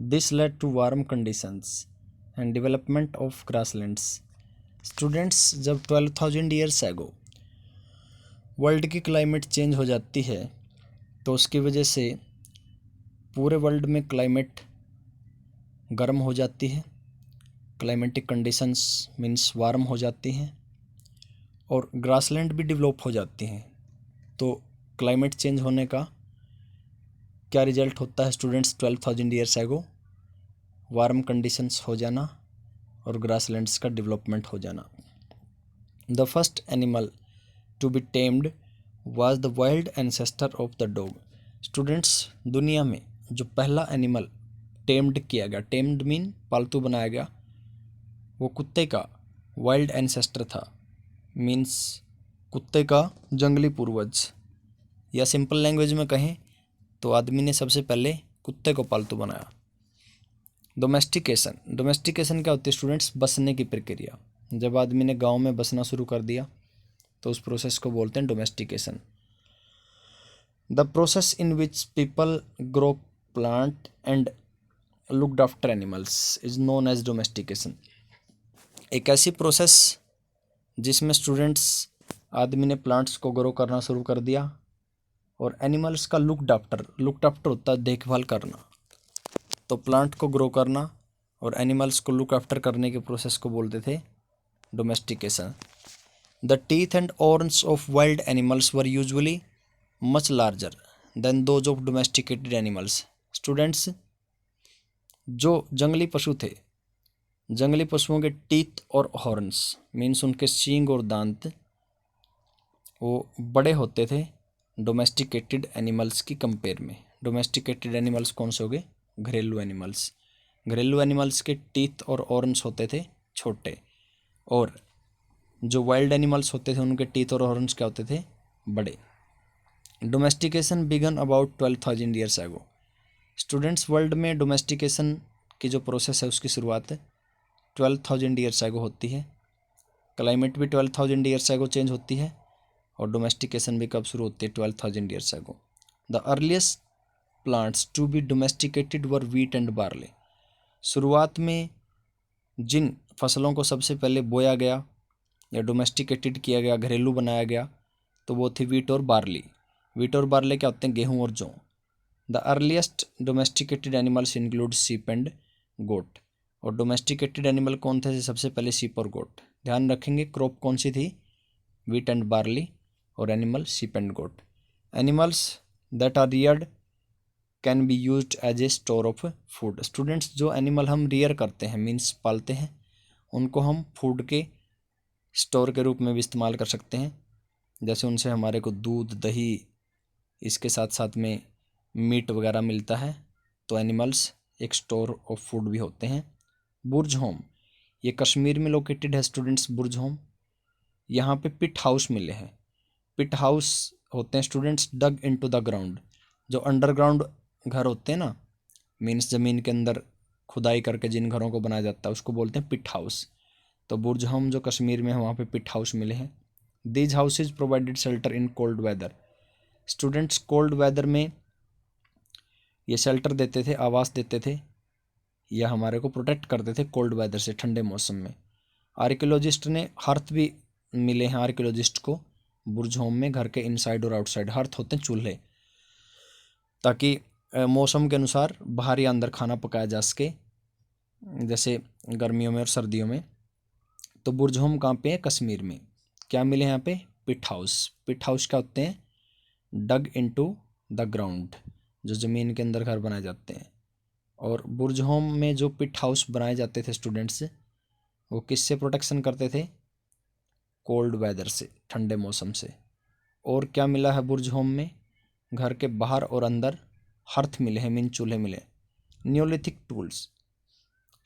This led to warm conditions and development of grasslands. Students, जब 12,000 years एगो world की climate change हो जाती है तो उसकी वजह से पूरे वर्ल्ड में क्लाइमेट गर्म हो जाती है, क्लाइमेटिक कंडीशंस मीन्स वार्म हो जाती हैं और ग्रासलैंड भी डेवलप हो जाती हैं। तो क्लाइमेट चेंज होने का क्या रिजल्ट होता है students? 12,000 years ago warm conditions हो जाना और ग्रासलैंड्स का डेवलपमेंट हो जाना। The first animal to be tamed was the wild ancestor of the dog. Students, दुनिया में जो पहला एनिमल टेम्ड किया गया, टेम्ड मीन पालतू बनाया गया, वो कुत्ते का वाइल्ड एंसेस्टर था, मीन्स कुत्ते का जंगली पूर्वज, या सिंपल लैंग्वेज में कहें तो आदमी ने सबसे पहले कुत्ते को पालतू बनाया। डोमेस्टिकेशन, डोमेस्टिकेशन क्या होती है स्टूडेंट्स? बसने की प्रक्रिया। जब आदमी ने गांव में बसना शुरू कर दिया तो उस प्रोसेस को बोलते हैं domestication. The process in which people grow plant and looked after animals is known as domestication. एक ऐसी प्रोसेस जिसमें स्टूडेंट्स आदमी ने प्लांट्स को ग्रो करना शुरू कर दिया और एनिमल्स का लुक्ड आफ्टर होता है देखभाल करना। तो प्लांट को ग्रो करना और एनिमल्स को लुक आफ्टर करने के प्रोसेस को बोलते थे domestication. The teeth and horns of wild animals were usually much larger than those of domesticated animals. Students, जो जंगली पशु थे, जंगली पशुओं के टीथ और हॉर्न्स मीन्स उनके सींग और दांत वो बड़े होते थे डोमेस्टिकेटेड एनिमल्स की कंपेयर में। डोमेस्टिकेटेड एनिमल्स कौन से हो गए? घरेलू एनिमल्स। घरेलू एनिमल्स के टीथ और ऑर्न्स होते थे छोटे, और जो वाइल्ड एनिमल्स होते थे उनके टीथ और ऑर्न्स क्या होते थे? बड़े। Domestication began about 12,000 years ago. Students, world में डोमेस्टिकेशन की जो प्रोसेस है उसकी शुरुआत 12,000 ईयर्स एगो होती है। क्लाइमेट भी 12,000 ईयर्स एगो चेंज होती है और डोमेस्टिकेशन भी कब शुरू होती है? 12,000 years ago. The earliest plants to be domesticated were wheat and barley. शुरुआत में जिन फसलों को सबसे पहले बोया गया या डोमेस्टिकेटेड किया गया, घरेलू बनाया गया, तो वो थी वीट और बार्ली। वीट और बार्ले क्या होते हैं? गेहूँ और जौ। The earliest domesticated animals include सीप एंड गोट। और डोमेस्टिकेटेड एनिमल कौन थे? सबसे पहले सीप और गोट। ध्यान रखेंगे क्रॉप कौन सी थी? वीट एंड बार्ली और animal sheep and goat. Animals that are reared can be used as a store of food. Students, जो एनिमल हम रियर करते हैं मीन्स पालते हैं, उनको हम फूड के स्टोर के रूप में भी इस्तेमाल कर सकते हैं। जैसे उनसे हमारे को दूध, दही, इसके साथ साथ में मीट वगैरह मिलता है, तो एनिमल्स एक स्टोर ऑफ फूड भी होते हैं। बुर्ज होम, ये कश्मीर में लोकेटेड है स्टूडेंट्स। बुर्ज होम, यहाँ पे पिट हाउस मिले हैं। पिट हाउस होते हैं students dug into the ground. जो अंडरग्राउंड घर होते हैं ना, मीन्स ज़मीन के अंदर खुदाई करके जिन घरों को बनाया जाता है उसको बोलते हैं पिट हाउस। तो बुर्ज होम जो कश्मीर में है वहाँ पे पिट हाउस मिले हैं। These houses provided shelter in cold weather. Students, cold weather में ये शेल्टर देते थे, आवास देते थे, या हमारे को प्रोटेक्ट करते थे कोल्ड वेदर से, ठंडे मौसम में। आर्कियोलॉजिस्ट ने हर्थ भी मिले हैं आर्कियोलॉजिस्ट को बुर्ज होम में, घर के इनसाइड और आउटसाइड। हर्थ होते हैं चूल्हे, ताकि मौसम के अनुसार बाहर या अंदर खाना पकाया जा सके, जैसे गर्मियों में और सर्दियों में। तो बुर्ज होम कहाँ पे है? कश्मीर में। क्या मिले यहाँ पे? पिट हाउस। पिट हाउस क्या होते हैं? डग इनटू द ग्राउंड, जो ज़मीन के अंदर घर बनाए जाते हैं। और बुर्ज होम में जो पिट हाउस बनाए जाते थे स्टूडेंट्स, वो किससे प्रोटेक्शन करते थे? कोल्ड वेदर से, ठंडे मौसम से। और क्या मिला है बुर्ज होम में? घर के बाहर और अंदर हर्थ मिले हैं, मीन चूल्हे मिले। Neolithic tools.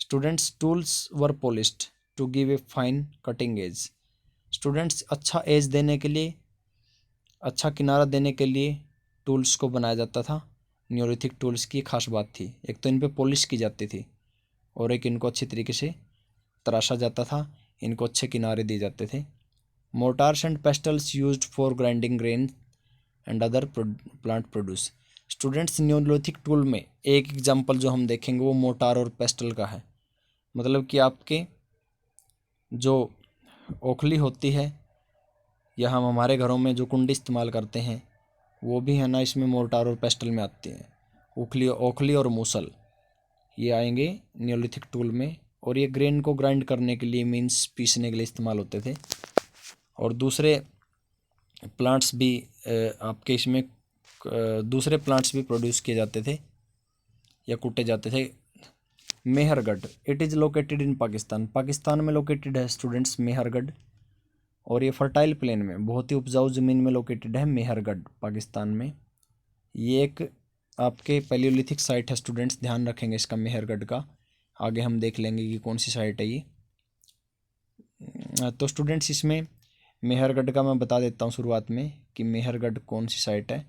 Students, tools were polished to give a fine cutting edge. Students, अच्छा एज देने के लिए, अच्छा किनारा देने के लिए टूल्स को बनाया जाता था। न्योलिथिक टूल्स की खास बात थी, एक तो इन पे पॉलिश की जाती थी और एक इनको अच्छी तरीके से तराशा जाता था, इनको अच्छे किनारे दिए जाते थे। मोर्टार्स and pastels used for grinding grain and other plant produce. Students Neolithic tool में एक एग्जांपल जो हम देखेंगे वो मोटार और पेस्टल का है। मतलब कि आपके जो ओखली होती है या हम हमारे घरों में जो कुंडी इस्तेमाल करते हैं वो भी है ना इसमें मोटार और पेस्टल में आती हैं। ओखली और मूसल ये आएंगे न्यूलिथिक टूल में, और ये ग्रेन को ग्राइंड करने के लिए मीन्स पीसने के लिए इस्तेमाल होते थे। और दूसरे प्लांट्स भी आपके इसमें दूसरे प्लांट्स भी प्रोड्यूस किए जाते थे या कूटे जाते थे। Mehrgarh, it is located in Pakistan, Pakistan में लोकेटेड है स्टूडेंट्स मेहरगढ़, और ये फर्टाइल प्लेन में बहुत ही उपजाऊ ज़मीन में लोकेटेड है मेहरगढ़ पाकिस्तान में। ये एक आपके पैलियोलिथिक साइट है स्टूडेंट्स, ध्यान रखेंगे इसका मेहरगढ़ का, आगे हम देख लेंगे कि कौन सी साइट है ये। तो स्टूडेंट्स इसमें मेहरगढ़ का मैं बता देता हूँ शुरुआत में कि मेहरगढ़ कौन सी साइट है।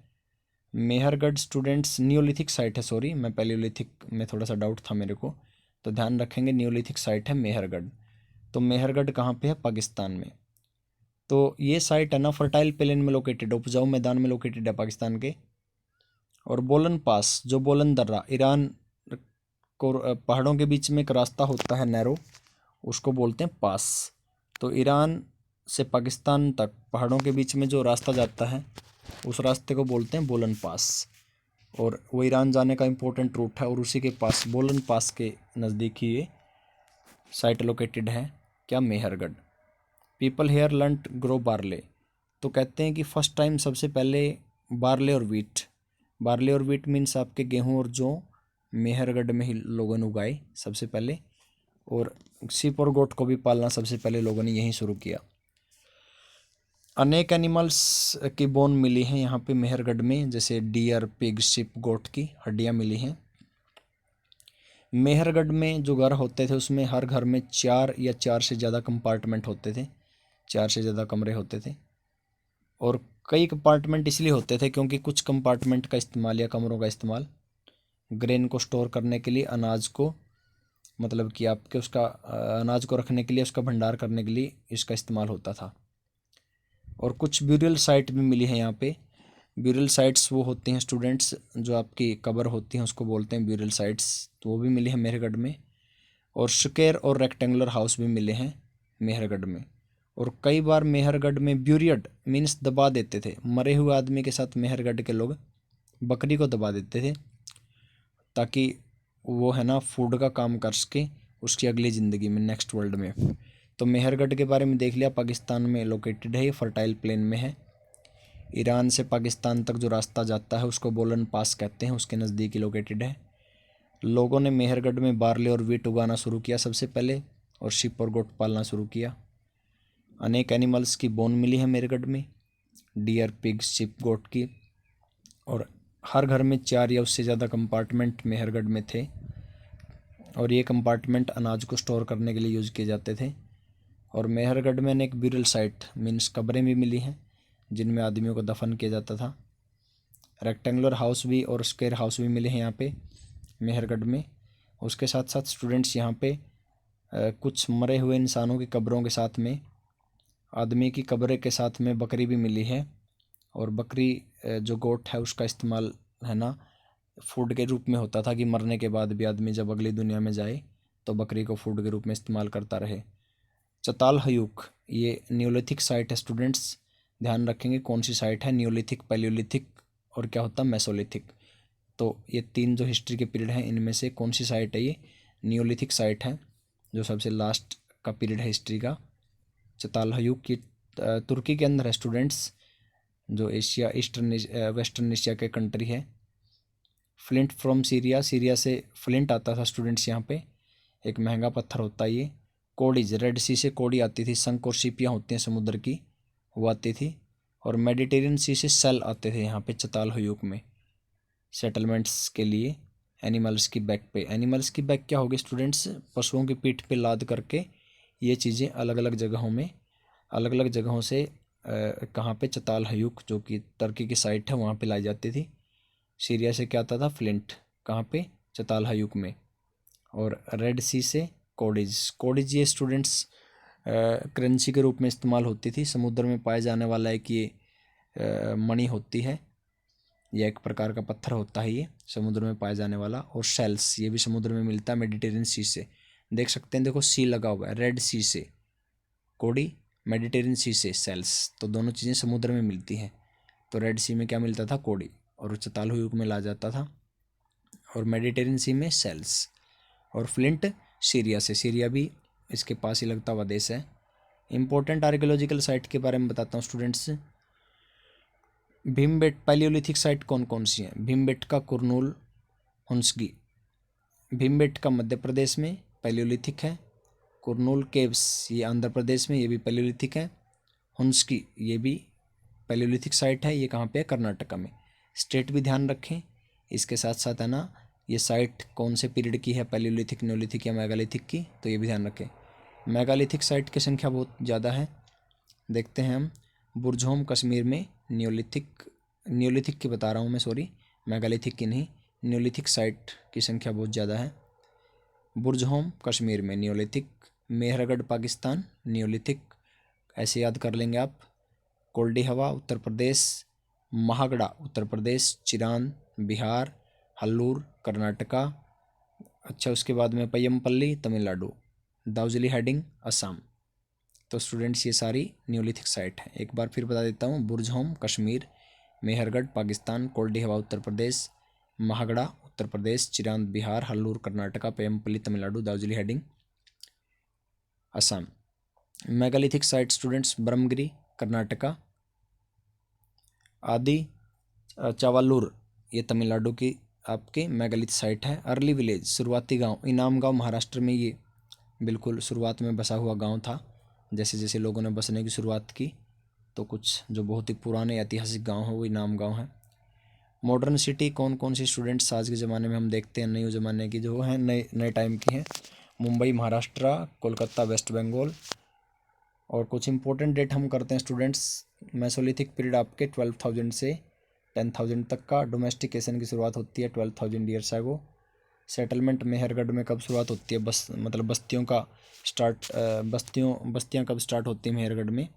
मेहरगढ़ स्टूडेंट्स न्यूलिथिक साइट है, सॉरी मैं पैलियोलिथिक में थोड़ा सा डाउट था मेरे को, तो ध्यान रखेंगे न्यूलिथिक साइट है मेहरगढ़। तो मेहरगढ़ कहाँ पे है? पाकिस्तान में। तो ये साइट है ना फर्टाइल प्लेन में लोकेटेड, उपजाऊ मैदान में लोकेटेड है पाकिस्तान के। और बोलन पास, जो बोलन दर्रा ईरान को पहाड़ों के बीच में एक रास्ता होता है नैरो, उसको बोलते हैं पास। तो ईरान से पाकिस्तान तक पहाड़ों के बीच में जो रास्ता जाता है उस रास्ते को बोलते हैं बोलन पास, और वो ईरान जाने का इम्पोर्टेंट रूट है, और उसी के पास बोलन पास के नज़दीक ही ये साइट लोकेटेड है। क्या? Mehrgarh. People here learnt grow barley, तो कहते हैं कि फर्स्ट टाइम सबसे पहले बार्ले और वीट मीन्स आपके गेहूँ और जौ मेहरगढ़ में ही लोगों ने उगाए सबसे पहले, और सीप और गोट को भी पालना सबसे पहले लोगों ने यहीं शुरू किया। अनेक एनिमल्स की बोन मिली हैं यहाँ पे मेहरगढ़ में, जैसे डियर, पिग, शिप, गोट की हड्डियाँ मिली हैं। मेहरगढ़ में जो घर होते थे उसमें हर घर में 4 या 4 से ज़्यादा कंपार्टमेंट होते थे, 4 से ज़्यादा कमरे होते थे। और कई कंपार्टमेंट इसलिए होते थे क्योंकि कुछ कंपार्टमेंट का इस्तेमाल या कमरों का इस्तेमाल ग्रेन को स्टोर करने के लिए, अनाज को मतलब कि आपके उसका अनाज को रखने के लिए, उसका भंडार करने के लिए इसका इस्तेमाल होता था। और कुछ ब्यूरियल साइट भी मिली है यहाँ पे। ब्यूरियल साइट्स वो होती हैं स्टूडेंट्स जो आपकी कब्र होती हैं उसको बोलते हैं ब्यूरियल साइट्स, तो वो भी मिली है मेहरगढ़ में। और स्क्वायर और रेक्टेंगुलर हाउस भी मिले हैं मेहरगढ़ में। और कई बार मेहरगढ़ में ब्यूरियड मीन्स दबा देते थे, मरे हुए आदमी के साथ मेहरगढ़ के लोग बकरी को दबा देते थे ताकि वो है ना फूड का काम कर सके उसकी अगली ज़िंदगी में, नेक्स्ट वर्ल्ड में। तो मेहरगढ़ के बारे में देख लिया, पाकिस्तान में लोकेटेड है, ये फर्टाइल प्लेन में है। ईरान से पाकिस्तान तक जो रास्ता जाता है उसको बोलन पास कहते हैं, उसके नज़दीक ही लोकेटेड है। लोगों ने मेहरगढ़ में बार्ले और वीट उगाना शुरू किया सबसे पहले, और शिप और गोट पालना शुरू किया। अनेक एनिमल्स की बोन मिली है मेहरगढ़ में, डियर, पिग, शिप, गोट की। और हर घर में 4 या उससे ज़्यादा कंपार्टमेंट मेहरगढ़ में थे, और ये कंपार्टमेंट अनाज को स्टोर करने के लिए यूज़ किए जाते थे। और मेहरगढ़ में अनेक ब्यूरियल साइट मीन्स कब्रें भी मिली हैं जिनमें आदमियों को दफन किया जाता था। रेक्टेंगुलर हाउस भी और स्क्वायर हाउस भी मिले हैं यहाँ पे मेहरगढ़ में। उसके साथ साथ स्टूडेंट्स यहाँ पे कुछ मरे हुए इंसानों की कब्रों के साथ में आदमी की कब्र के साथ में बकरी भी मिली है। और बकरी जो गोट है उसका इस्तेमाल है ना फूड के रूप में होता था कि मरने के बाद भी आदमी जब अगली दुनिया में जाए तो बकरी को फूड के रूप में इस्तेमाल करता रहे। चताल हयूक, ये न्यूलिथिक साइट है स्टूडेंट्स, ध्यान रखेंगे कौन सी साइट है, न्यूलिथिक, पैलियोलिथिक और क्या होता है मेसोलिथिक। तो ये 3 जो हिस्ट्री के पीरियड हैं इनमें से कौन सी साइट है? ये न्यूलिथिक साइट है जो सबसे लास्ट का पीरियड है हिस्ट्री का। चताल हयूक की तुर्की के अंदर है स्टूडेंट्स, जो एशिया ईस्टर्न वेस्टर्न एशिया के कंट्री है। फ्लिंट फ्रॉम सीरिया, सीरिया से फ्लिंट आता था स्टूडेंट्स यहाँ पे, एक महंगा पत्थर होता है ये। कोडीज, रेड सी से कोडी आती थी, शंख और सीपियाँ होती हैं समुद्र की, वो आती थी। और मेडिटेरियन सी से सेल आते थे यहाँ पे चताल हयूक में सेटलमेंट्स के लिए। एनिमल्स की बैक पे, एनिमल्स की बैक क्या होगी स्टूडेंट्स? पशुओं की पीठ पे लाद करके ये चीज़ें अलग अलग जगहों में, अलग अलग जगहों से कहाँ पे? चताल हयूक जो कि तुर्की की साइट है वहाँ पे लाई जाती थी। सीरिया से क्या आता था? फ्लिंट, कहाँ पे? चताल हयूक में। और रेड सी से कोडिज, कोडिज ये स्टूडेंट्स करेंसी के रूप में इस्तेमाल होती थी, समुद्र में पाए जाने वाला एक ये मणि होती है यह एक प्रकार का पत्थर होता है, ये समुद्र में पाया जाने वाला। और शेल्स, ये भी समुद्र में मिलता है मेडिटेरियन सी से। देख सकते हैं, देखो सी लगा हुआ है, रेड सी से कोड़ी, मेडिटेरियन सी से सेल्स, तो दोनों चीज़ें समुद्र में मिलती हैं। तो रेड सी में क्या मिलता था, कोड़ी, और चाताल युग में ला जाता था, और मेडिटेरियन सी में सेल्स। और फ्लिंट सीरिया से, सीरिया भी इसके पास ही लगता हुआ देश है। इंपॉर्टेंट आर्कियोलॉजिकल साइट के बारे में बताता हूँ स्टूडेंट्स। भीमबेट पैलियोलिथिक साइट कौन कौन सी हैं? भीमबेटका, कुरनूल, हुंसगी। भीमबेटका मध्य प्रदेश में पैलियोलिथिक है। कुरनूल केव्स ये आंध्र प्रदेश में, ये भी पैलियोलिथिक है। हुंसकी ये भी पैलियोलिथिक साइट है, ये कहाँ पे है? कर्नाटका में। स्टेट भी ध्यान रखें, इसके साथ साथ है ना, ये साइट कौन से पीरियड की है, पैलियोलिथिक, न्योलिथिक या मेगालिथिक की, तो ये भी ध्यान रखें। मेगालिथिक साइट की संख्या बहुत ज़्यादा है। देखते हैं हम, बुरझोम कश्मीर में न्योलिथिक की बता रहा हूँ मैं, सॉरी, मेगालिथिक की नहीं, न्योलिथिक साइट की संख्या बहुत ज़्यादा है। बुरझोम कश्मीर में न्योलिथिक, मेहरगढ़ पाकिस्तान न्योलिथिक, ऐसे याद कर लेंगे आप। कोल्डी हवा उत्तर प्रदेश, महागड़ा उत्तर प्रदेश, चिरान बिहार, हल्लूर कर्नाटका। अच्छा, उसके बाद में पय्यमपल्ली तमिलनाडु, दाउजली हेडिंग असम। तो स्टूडेंट्स ये सारी न्योलिथिक साइट है। एक बार फिर बता देता हूँ, Burzahom Kashmir, Mehrgarh Pakistan, Koldihwa Uttar Pradesh, Mahagara Uttar Pradesh, Chirand Bihar, Hallur Karnataka, Paiyampalli Tamil Nadu, Daojali Hading Assam. Megalithic site students, Brahmagiri Karnataka, Adichanallur ये तमिलनाडु की आपके मेगालिथ साइट है। अर्ली विलेज शुरुआती गांव, इनाम गांव महाराष्ट्र में, ये बिल्कुल शुरुआत में बसा हुआ गांव था। जैसे जैसे लोगों ने बसने की शुरुआत की, तो कुछ जो बहुत ही पुराने ऐतिहासिक गांव है वो इनाम गांव है। मॉडर्न सिटी कौन कौन सी स्टूडेंट्स आज के ज़माने में हम देखते हैं, नए ज़माने की जो है, नए नए टाइम की हैं? मुंबई महाराष्ट्र, कोलकाता वेस्ट बंगाल। और कुछ इंपॉर्टेंट डेट हम करते हैं स्टूडेंट्स। मेसोलिथिक पीरियड आपके 12,000 से 10,000 तक का। डोमेस्टिकेशन की शुरुआत होती है 12,000 ईयर्स एगो। सेटलमेंट मेहरगढ़ में कब शुरुआत होती है, बस मतलब बस्तियों का स्टार्ट, बस्तियाँ कब स्टार्ट होती हैं मेहरगढ़ में,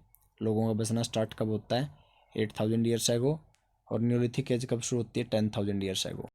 लोगों का बसना स्टार्ट कब होता है? 8,000 ईयर्स एगो। और न्योलिथिक एज कब शुरू होती है? 10,000 ईयर्स एगो।